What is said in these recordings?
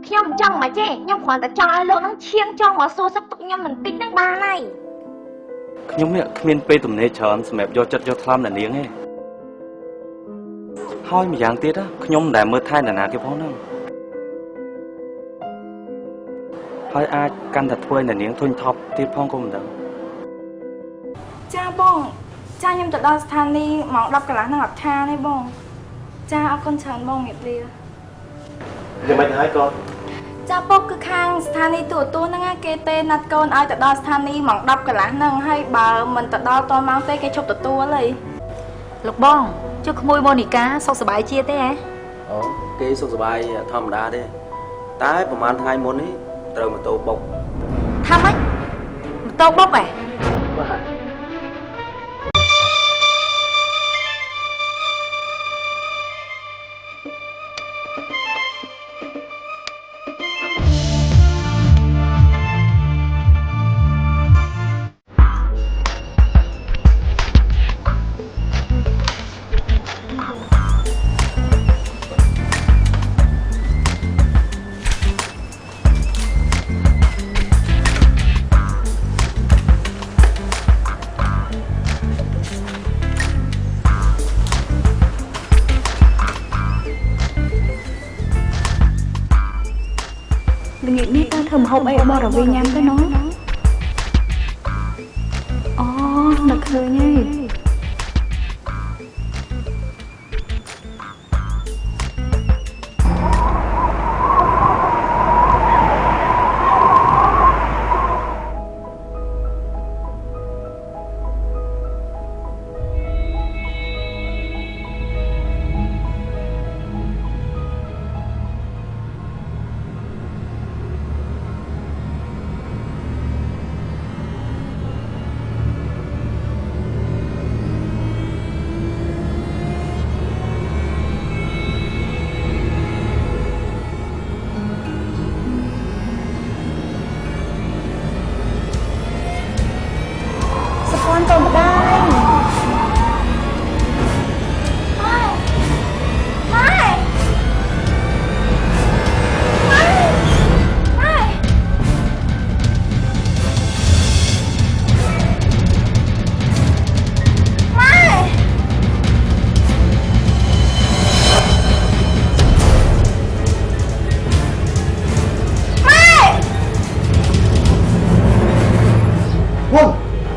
ខ្ញុំចង់មកចេះខ្ញុំគ្រាន់តែចង់ឲ្យលោកនឹងឈៀងចង់មកសួរសុខទុក្ខខ្ញុំបន្តិចនឹងបានហើយខ្ញុំនេះគ្មានពេលទំនេរច្រើនសម្រាប់យកចិត្តយកថ្លៃអ្នកនាងទេហើយម្យ៉ាងទៀតខ្ញុំមិនដែលមើលថែអ្នកណាគេផងហ្នឹងហើយអាចកាន់តែធ្វើឲ្យអ្នកនាងធុញថប់ទៀតផងក៏មិនដឹងចាបងចាខ្ញុំទៅដល់ស្ថានីយ៍ម៉ោង 10 កន្លះហ្នឹងអត់ខានទេបងចាអរគុណច្រើនបងជំរាបលាយ៉ាងម៉េចហើយកូនចាពុកគឺខាងស្ថានីយ៍ទូរទស្សន៍ហ្នឹងគេទេណាត់កូនឲ្យទៅដល់ស្ថានីយ៍ម៉ោង 10 កន្លះហ្នឹងហើយបើមិនទៅដល់តម៉ោងទេគេឈប់ទទួលហើយលោកបងជួក្មួយម៉ូនីកាសុខសប្បាយជាទេហ៎អូគេសុខសប្បាយធម្មតាទេតែប្រហែលថ្ងៃមុននេះត្រូវម៉ូតូបុកថាម៉េចម៉ូតូបុកហ៎បាទល្ងាចនេះតើធ្វើម្ហូបអីបងរវីញ៉ាំទៅណោះអូនឹកឃើញហើយ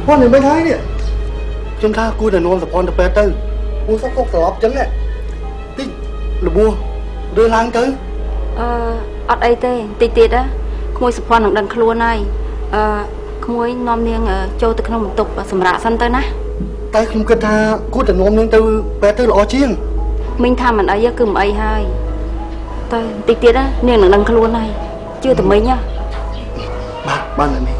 Con này mấy thái nè. Chúng ta cui là nôn tập con tập bè tư. Mua sắp cốc sọp chấm nè. Tí là mua. Đưa lang tới. Ọt ấy tê, tì tiệt á. Khmôi sập phòn đằng khuôn này. Khmôi nom niêng châu từ khung một tục sầm rạ sân tới ná. Tay không kết tha cui là nôn nên tư bè tư là chiêng. Mình tham mình ấy á cùm ấy hai. Tê, tì tiệt á, niêng đằng khuôn này. Chưa từ mấy nhá. Ba lại mày.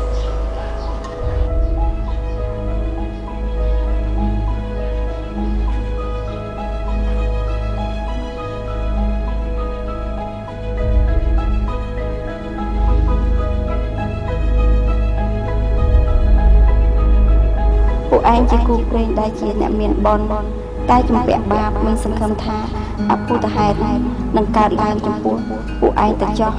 Bộ anh chỉ cục lên đại diện nè miền bon tai chùm bẹn ba mình sân khâm tha áp phụ ta hai nâng cao lại chùm bộ anh ta cho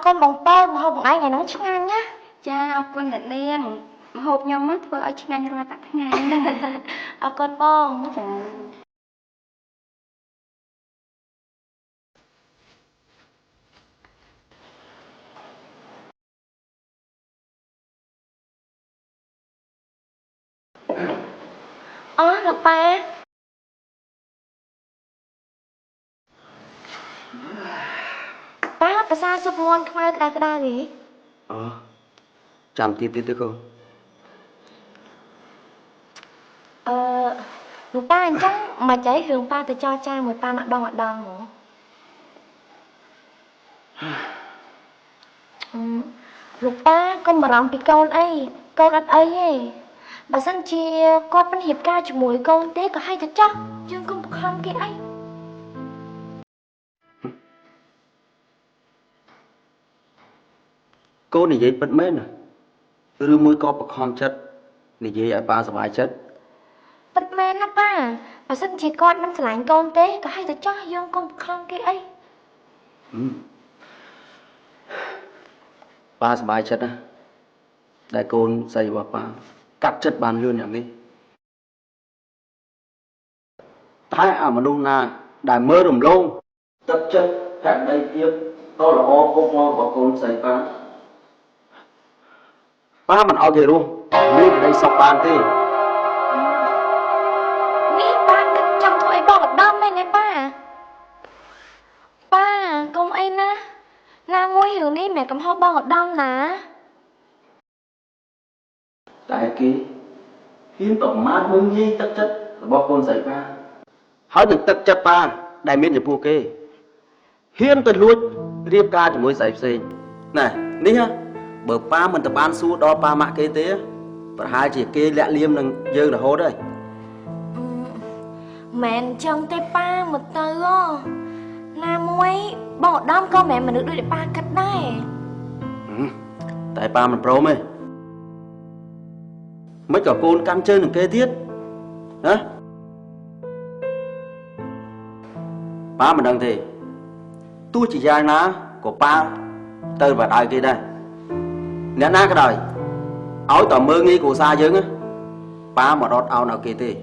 con bóng tơ của hộp anh ngày nắng chung ăn nhá. cha con đã đen hộp nhau mất vừa ở trên anh ra tặng ngày Con bông. Được ba. Ba sao sụp môn không ai cái đa gì? Chạm tiếp tới không? Lúc ba anh chắc mà cháy hướng ba thì cho cha một ba mặt đòn hả? Lúc ba con mà làm bị con ấy ấy. Bà sân chi con phân hiệp ca cho mùi con tế có hay thật chắc. Nhưng con không cái ấy. Cô này vậy bật mến à? Rư môi có bật khom chất. Này vậy ai ba sắp ai chất. Bật mến á ba. Bà sân chi con nó sẽ lạnh con tế có hay thật chắc. Nhưng con không cái ấy. Ba sắp ai chất á. Đại con xây vào ba. Cắt chất bàn luôn nhầm đi. Thái mà nung na. Đại mơ rùm lâu. Tất chất hẹn đây tiếp. Đó là ô cốc ngon của con xây ba. Ba mình ao kìa luôn. Đi đây sọc bàn thế. Nghĩ ba cứ chăm thôi bỏ đâm này này ba. Ba, con ấy ná. Là ngôi hướng đi mẹ cầm hoa bỏ đâm ná. Tại kì hiến tổng mát mương nhi tất chất bỏ con xây ba. Hỏi được tất chất ba. Đại miên cho phụ kê. Hiến tình luôn. Riêng ca cho mối xây xinh. Này, ní ha. Bởi ba mình tập ban xua đó ba mạ kê tế. Và hai chỉ kê lẹ liêm nâng dơ là hốt đây. Mẹ chồng tay ba một tờ đó. Là muối bỏ đâm con mẹ mà được đưa để ba cắt đây. Tại ba mình pro mê. Mấy cả con căn chơi nâng kê tiết. Hả? Ba mình đang thì tôi chỉ dài ná của ba tơi vào đời kia đây. Nè ná cái đời áo tỏ mơ nghi của xa dương á. Ba mà đọt áo nào kia thì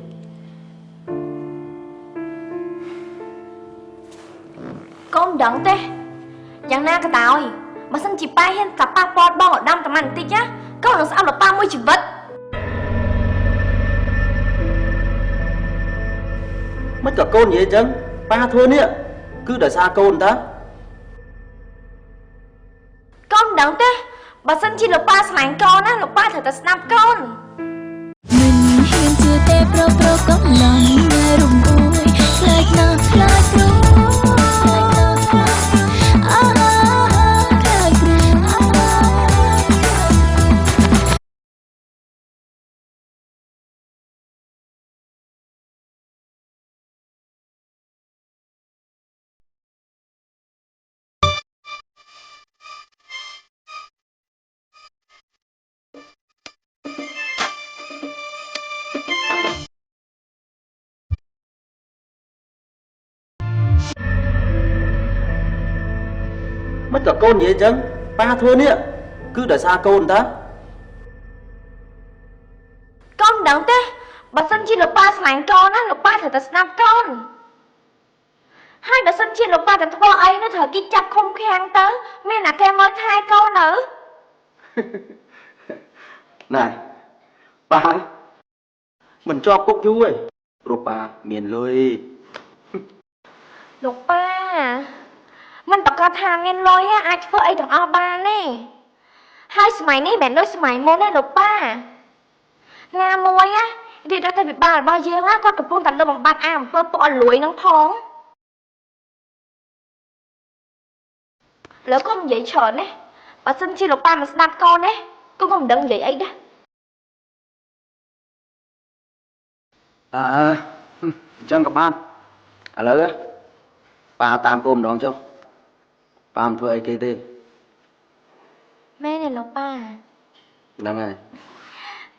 Con đấng tê. Chẳng na cái tao mà xin chị ba hiên tập ba bọt bỏ đâm tầm ảnh tích á. Con nó sao là ba mươi chỉ vật. mất cả con vậy chứ. Ba thôi nè. Cứ để xa con ta. Con đấng tê. Bà xin chị là ba sẵn con á. Là ba thật snap con. Mình hiên chưa tê pro có lòng nghe rung ôi. Like nó like mất cả con vậy chứ. Ba thôi nè. Cứ để xa con ta. con đừng thế bà sân chi lục ba sẵn con á lục ba thử ta snap con hai bà sân chi lục ba thử thua ấy nó thử cái chập không khang tớ mẹ là kem ơi hai con nữa này bà mình cho cốc chú ấy rồi bà miền lôi លោកប៉ាមិនប្រកាសថាមានលុយអាចធ្វើអីទាំងអស់បានទេហើយសម័យនេះមិនដូចសម័យមុនទេលោកប៉ាណាមួយណារាជរដ្ឋាភិបាលរបស់យើងណាគាត់កំពុងតែលុបបំបាត់អាអំពើពុករលួយនឹងផងលើកុំនិយាយច្រើនណាបើសិនជាលោកប៉ាមិនស្ដាប់កូនណាកូនក៏មិនដឹងនិយាយអីដែរ chẳng các bạn à lỡ bà tam cơm đón cho bà làm thuê kia đi ម៉ែនេះលោកប៉ា đang này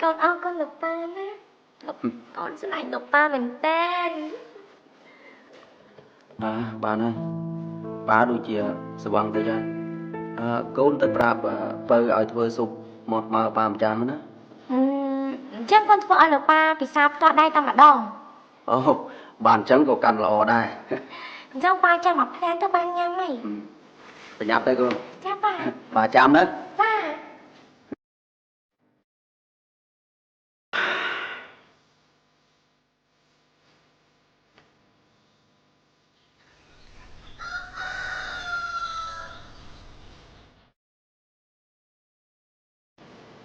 កូនអរគុណលោកប៉ាណាកូនស្រឡាញ់លោកប៉ាមែនតើ bà ơi bà đôi chia sẽ bằng tay ra côn tới prap bơ ở thuê sụp một mà bà làm chán nữa អញ្ចឹងកូនធ្វើឲ្យលោកប៉ាពិសាផ្ទាល់ដៃតែម្ដង bàn trắng có cần lò đây អញ្ចឹងប៉ាចាំមកផ្លែទៅបានញ៉ាំហី phải nháp tay cô ចាប៉ា bà chạm đấy ចា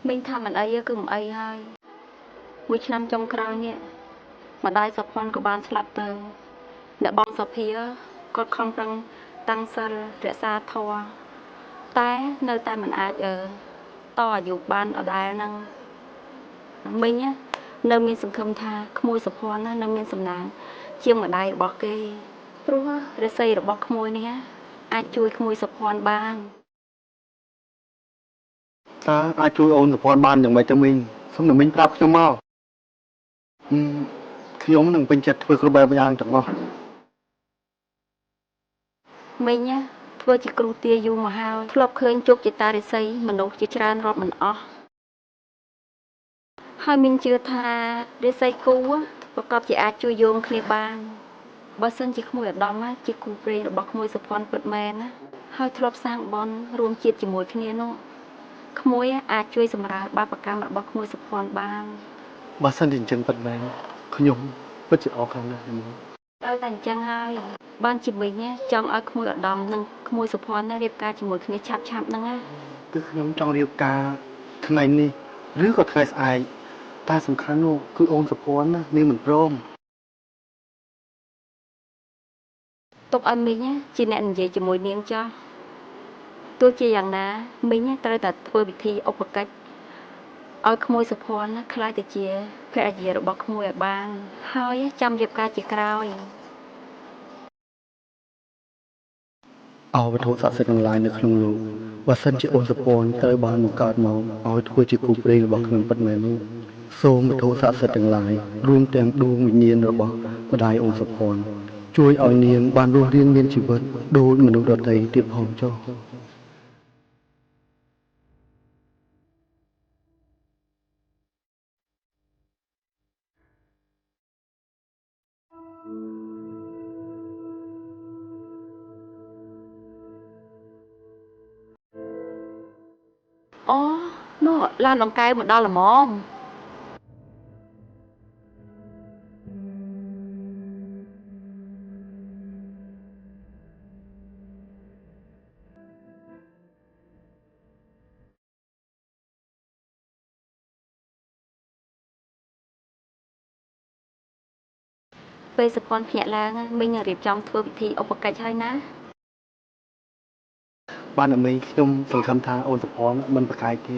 mình thầm mình ấy cứ một ấy hơi vui năm trong cõi nhẹ mà đai sập con của bạn slap tơ để bong sập phía có không tăng sân rẽ xa thua té nơi tay mình ai ở to dù ban ở đài năng mình á nơi miền sông khâm tha môi sập con á nơi miền sông nàng chiêng ở đây bỏ kê rồi để xây được bỏ môi này ai chui môi sập con ban តើអាចជួយអូនសុភ័ណ្ឌបានយ៉ាងម៉េចទៅមីងសុំតែមីងប្រាប់ខ្ញុំមកខ្ញុំនឹងពេញចិត្តធ្វើគ្រប់បែបយ៉ាងទាំងអស់ mình á vừa chỉ cừu tia du mà hao lọp khơi chụp chỉ ta để xây mình đâu chỉ tràn rót mình ó hai mình chưa tha để xây cú á và cọp chỉ ai chui vô kia ban bớt sân chỉ không mùi ở đom á chỉ cù pre rồi bọc mùi sập con bật mền á hai lọp sang bon rùm chiết chỉ mùi kia nó mùi á ai chui sầm ra ba bạc cam bọc mùi sập con ban បើសិនជាអញ្ចឹងពិតមែនខ្ញុំពិតជាអរគុណណាស់ខ្ញុំ ដល់តែអញ្ចឹងហើយបានជាមិញចង់ឲ្យក្មួយឧត្តមនិងក្មួយសុភ័ណ្ឌរៀបការជាមួយគ្នាឆាប់ហ្នឹងណា គឺខ្ញុំចង់រៀបការថ្ងៃនេះឬក៏ថ្ងៃស្អែកតែសំខាន់នោះគឺអូនសុភ័ណ្ឌណានាងមិនព្រម ទុកឲ្យមិញជាអ្នកនិយាយជាមួយនាងចោះទោះជាយ៉ាងណាមិញត្រូវតែធ្វើពិធីឧបកិច្ចឲ្យក្មួយសុភ័ណ្ឌខ្លាចទៅជាភរិយារបស់ក្មួយឲ្យបានហើយចាំរៀបការជាក្រោយ អវត្ថុស័ក្តិសិទ្ធិទាំងឡាយនៅក្នុងលោកបើសិនជាអូនសុភ័ណ្ឌត្រូវបានបង្កើតមកឲ្យធ្វើជាគូព្រេងរបស់ខ្ញុំពិតមែននោះសូមវត្ថុស័ក្តិសិទ្ធិទាំងឡាយរួមទាំងដួងវិញ្ញាណរបស់ម្ដាយអូនសុភ័ណ្ឌជួយឲ្យនាងបានរស់រានមានជីវិតដូចមនុស្សដទៃទៀតផងចុះ Ồ, nó lan đằng cây mà đó là món. Bây giờ con nhẹ là mình riêng trong thưa vị thi ông bậc cách hay ná. បានតែមីងខ្ញុំសង្ឃឹមថាអូនសុភ័ណ្ឌមិនប្រកែកទេ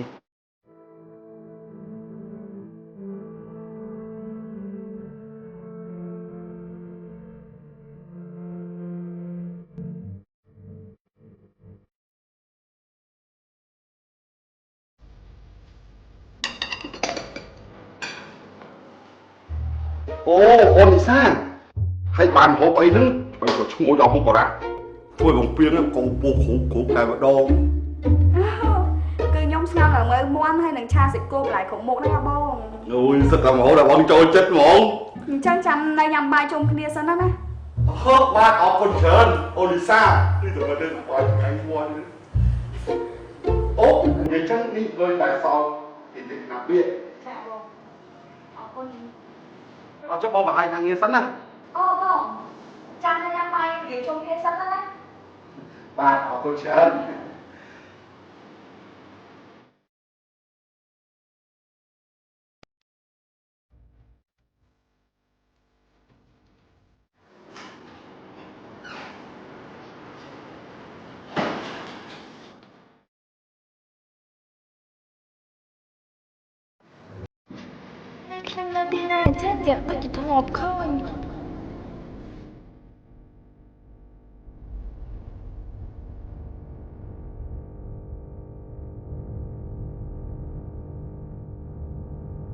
អូអូននិសាហើយបានហូបអីហ្នឹងបើក៏ឈ្ងុយដល់មុខក៏រ៉ាធ្វើបំពេញកូនពូគ្រូតែម្ដង Cứ nhóm sao là mới មាន់ហើយនឹងឆាសាច់គោបន្លែគ្រប់មុខហ្នឹងបង អូយសឹកតែមកដល់បងចូលចិត្តហ្មង អញ្ចឹងចាំនៅញ៉ាំបាយជុំគ្នាសិនណា ហឺបាទអរគុណច្រើនអូលីសានេះទៅទៅបាយខាងមួយអូនិយាយចឹងនេះលុយតែសល់ទីទីណាវា ចាបងអរគុណ អត់ចុះបងបង្ហាញខាងងារសិនណា អូបងចាំនៅញ៉ាំបាយនិយាយជុំគ្នាសិនណា បាទអរគុណច្រើន ខ្ញុំនៅទីណាអញ្ចឹងទៀតដូចជាធ្លាប់ឃើញ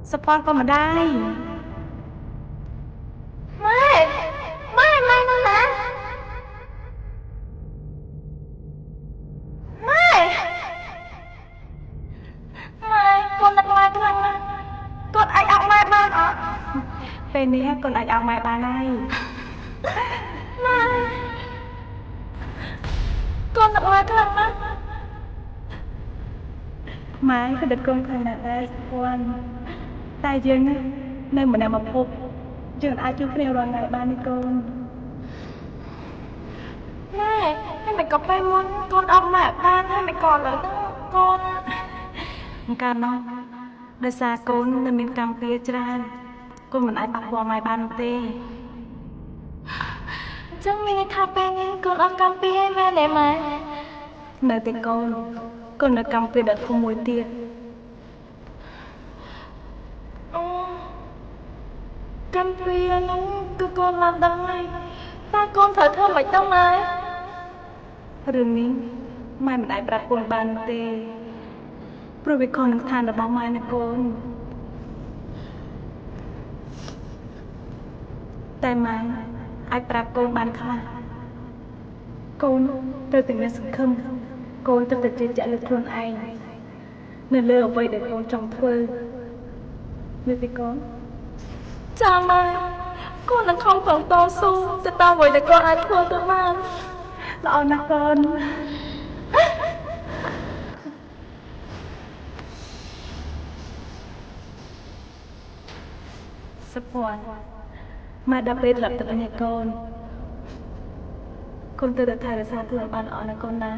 សពនក៏មិនដែរម៉ែនៅណាម៉ែកូននឹកម៉ែខ្លាំងណាស់កូនអាចអោបម៉ែបានអត់ពេលនេះកូនអាចអោបម៉ែបានហើយកូននឹកម៉ែខ្លាំងណាស់ម៉ែក៏ដឹកកូនខ្លាំងណាស់ដែរសពនតែយើងនៅម្នាក់មកភពយើងអាចជួបគ្នារាល់ថ្ងៃបាននេះកូនម៉ែហើយមិនក៏ពេលមុនកូនអត់ម៉ែបានហើយមិនក៏ឥឡូវហ្នឹងកូនកាលនោះដោយសារកូននៅមានកម្មពារច្រើនកូនមិនអាចប៉ះពាល់ម៉ែបាននោះទេអញ្ចឹងមានន័យថាពេលនេះកូនអត់កម្មពារហើយមែនទេម៉ែនៅតែកូននៅកម្មពារដល់ធំមួយទៀតអូកម្មពារហ្នឹងគឺកូនឡើងដឹងហើយតើកូនត្រូវធ្វើម៉េចទៅម៉ែរឿងនេះម៉ែមិនអាចប្រាប់កូនបានទេព្រោះវាខុសនឹងស្ថានរបស់ម៉ែណាកូនតែម៉ែអាចប្រាប់កូនបានខ្លះកូនត្រូវតែមានសង្ឃឹមកូនត្រូវតែជឿជាក់លើខ្លួនឯងនៅលើអ្វីដែលកូនចង់ធ្វើនេះទេកូនចាម៉ែកូននឹងខំប្រឹងតស៊ូទៅតាមអ្វីដែលកូនអាចធ្វើទៅបានល្អណាស់កូនសពនម៉ែដល់ពេលត្រឡប់ទៅវិញកូនកូនត្រូវតែថែរក្សាខ្លួនបានល្អណាស់កូនណា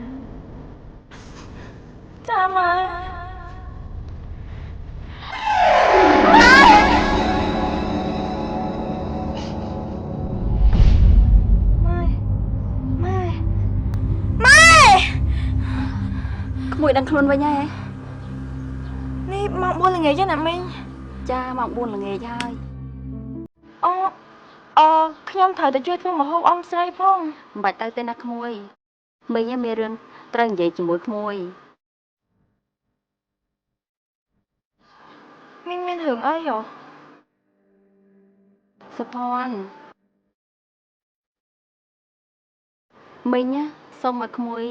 ចាម៉ែក្មួយដឹងខ្លួនវិញហើយ នេះម៉ោង 4 ល្ងាចណាមីង ចាម៉ោង 4 ល្ងាចហើយ ខ្ញុំត្រូវទៅជួយធ្វើម្ហូបអ៊ំស្រីផង មិនបាច់ទៅទេណាក្មួយមីងមានរឿងត្រូវនិយាយជាមួយក្មួយ មីងមានរឿងអីហ៎ សុភ័ណ្ឌមីងសុំឲ្យក្មួយ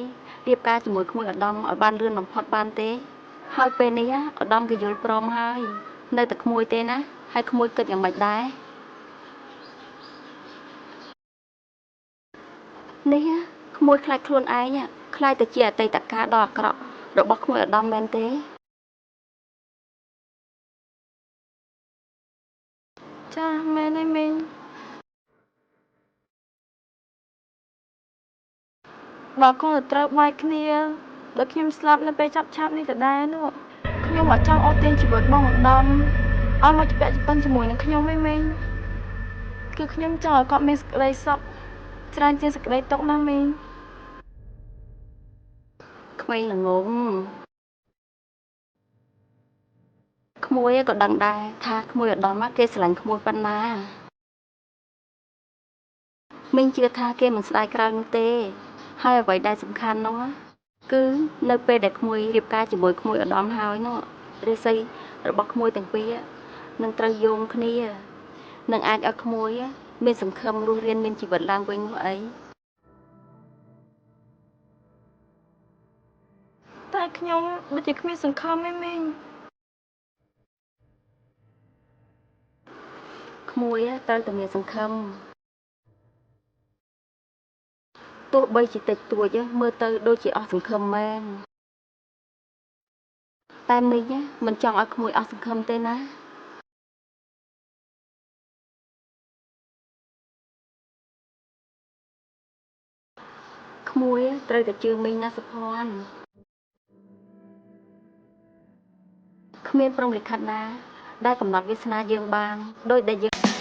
រៀបការជាមួយក្មួយឧត្តមឲ្យបានលឿនបំផុតបានទេហើយពេលនេះឧត្តមក៏យល់ព្រមហើយនៅតែក្មួយទេណាហើយក្មួយគិតយ៉ាងម៉េចដែរនេះក្មួយខ្លាចខ្លួនឯងខ្លាចទៅជាអតីតកាលដ៏អាក្រក់របស់ក្មួយឧត្តមមែនទេ ចាមែនទេមីងបើកូនត្រូវបែកគ្នាដូចខ្ញុំស្លាប់នៅពេលចាប់ឆាប់នេះដដែលនោះខ្ញុំអត់ចង់អូសទាញជីវិតបងឧត្តមឲ្យមកជាពាក់ជាប៉ុនជាមួយនឹងខ្ញុំទេមីងគឺខ្ញុំចង់ឲ្យគាត់មានសេចក្តីសុខច្រើនជាងសេចក្តីទុក្ខណាមីង ក្មេងល្ងងក្មួយក៏ដឹងដែរថាក្មួយឧត្តមគេស្រឡាញ់ក្មួយប៉ុណ្ណាមីងជឿថាគេមិនស្ដាយក្រោយនោះទេហើយអ្វីដែលសំខាន់នោះគឺនៅពេលដែលក្មួយរៀបការជាមួយក្មួយឧត្តមហើយនោះរាសីរបស់ក្មួយទាំងពីរនឹងត្រូវយោងគ្នានឹងអាចឲ្យក្មួយមានសង្ឃឹមរស់រានមានជីវិតឡើងវិញនោះអី តែ ខ្ញុំដូចជាគ្មានសង្ឃឹមឯងមីងក្មួយត្រូវតែមានសង្ឃឹមទោះបីជាតិចតួចមើលទៅដូចជាអស់សង្ឃឹមមែនតែមីងមិនចង់ឲ្យក្មួយអស់សង្ឃឹមទេណាក្មួយត្រូវតែជឿមីងណាសុភ័ណ្ឌគ្មានព្រមលិខិតណាដែលកំណត់វាសនាយើងបានដោយដែលយើង